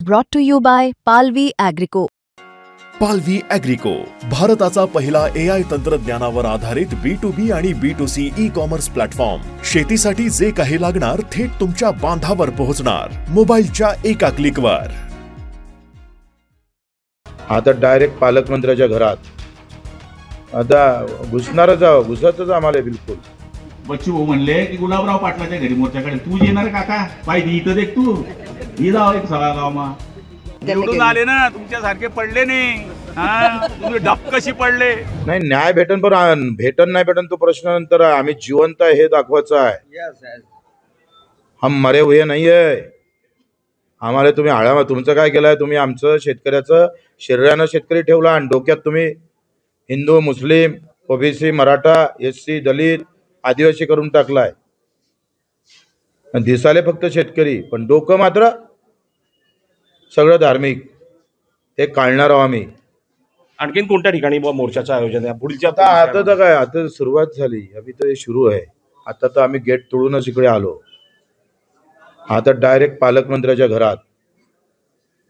Brought to you by Palvi Agrico. पालवी ॲग्रिको, भारताचा पहिला AI तंत्रज्ञानावर आधारित B2B आणि B2C ई-कॉमर्स प्लॅटफॉर्म. शेतीसाठी जे काही लागणार थेट तुमच्या बांधावर पोहोचणार, मोबाईलच्या एका क्लिकवर. आता डायरेक्ट पालकमंत्र्याच्या घरात आता घुसायचंच आम्हाला बिलकुल. बच्चू भाऊ म्हणले की गुलाबराव पाटलाच्या घरी मोर्चाकडे तू येणार काका पाहिजे इथं देख तू ही जाव एक सगळा गावमा निवडून आले ना, तुमच्यासारखे पडले नाही. तुम्ही डब कशी पडले नाही. न्याय भेटन नाही भेटन तो प्रश्न नंतर. आम्ही जिवंत आहे हे दाखवायचं आहे. हम मरे हुए नाही आहे. आम्हाला तुम्ही आळा तुमचं काय केलंय, तुम्ही आमचं शेतकऱ्याचं शरीरानं शेतकरी ठेवला आणि डोक्यात तुम्ही हिंदू मुस्लिम ओबीसी मराठा SC दलित आदिवासी करून टाकलाय. दिसाले फक्त शेतकरी पण डोकं मात्र सगळं धार्मिक. हे काढणार आहोत आम्ही. आणखीन कोणत्या ठिकाणी मोर्चाचं आयोजन आहे पुढच्या? आता तर काय, आता सुरुवात झाली, अभी तर हे सुरू आहे. आता तर आम्ही गेट तोडूनच इकडे आलो. आता डायरेक्ट पालकमंत्र्याच्या घरात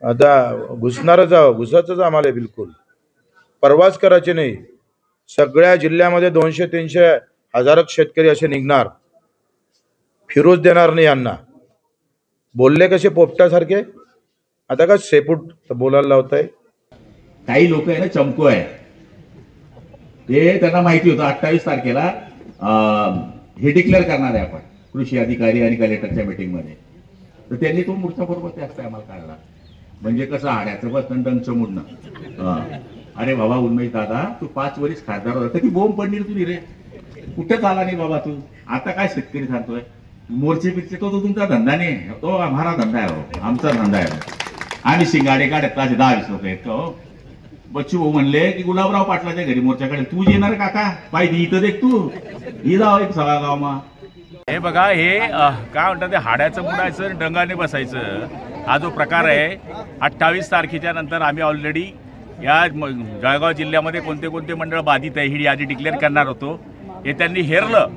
आता घुसायचंच आम्हाला बिलकुल. परवाच करायचे नाही. सगळ्या जिल्ह्यामध्ये 200-300 हजारो शेतकरी असे निघणार. फिरूच देणार नाही यांना. बोलले कसे पोपटासारखे. आता का शेपूट बोलायला लावत आहे. काही लोक आहे ना चमको आहे, ते त्यांना माहिती होतं 28 तारखेला हे डिक्लेअर करणार आहे आपण कृषी अधिकारी आणि कलेक्टरच्या मीटिंग मध्ये. तर त्यांनी तो मोर्चा बरोबर ते असता आम्हाला काढला. म्हणजे कसं हाड्याचं बस दंड चमुडणं. अरे बाबा उन्मेष दादा, तू 5 वर्ष खासदार होता, ती बोंब पडली तुझी रे. कुठे चाला नाही बाबा तू. आता काय शेतकरी सांगतोय मोर्चे पिरचे, तो तुमचा धंदा नाही, तो आम्हाला धंदा आहे. आमचा धंदा आहे. आम्ही शिंगाडे काढत 10-20 लोक आहेत का. बच्चू भाऊ म्हणले की गुलाबराव पाटलाच्या घरी मोर्चाकडे तू येणार काका पाहिजे इथं देख तू ही जाव एक सगळा गावमा. हे बघा, हे काय म्हणतात ते हाड्याचं बुडायचं रंगाने बसायचं हा जो प्रकार आहे. 28 तारखेच्या नंतर आम्ही ऑलरेडी या जळगाव जिल्ह्यामध्ये कोणते कोणते मंडळ बाधित आहे ही यादी डिक्लेअर करणार होतो. हे त्यांनी हेरलं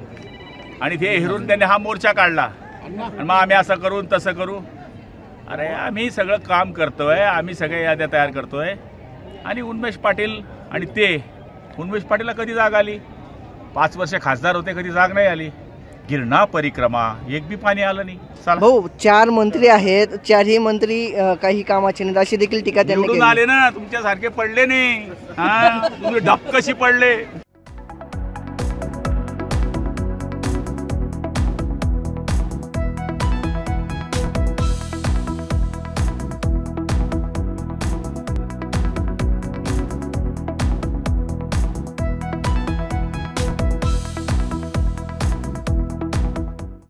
आणि ते हेरून त्यांनी हा मोर्चा काढला. आणि मग आम्ही असं करू तसं करू. अरे आम्ही सगळं काम करतोय, आम्ही सगळ्या याद्या तयार करतोय. आणि उन्मेष पाटील आणि उन्मेष पाटीलला कधी जाग आली? 5 वर्ष खासदार होते, कधी जाग नाही आली. गिरणा परिक्रमा एक बी पाणी आलं नाही. भाऊ 4 मंत्री आहेत, 4ही मंत्री काही कामाचे नाहीत अशी देखील टीका त्यांनी निवडून आले ना, तुमच्यासारखे पडले नाही. तुम्ही डब कशी पडले.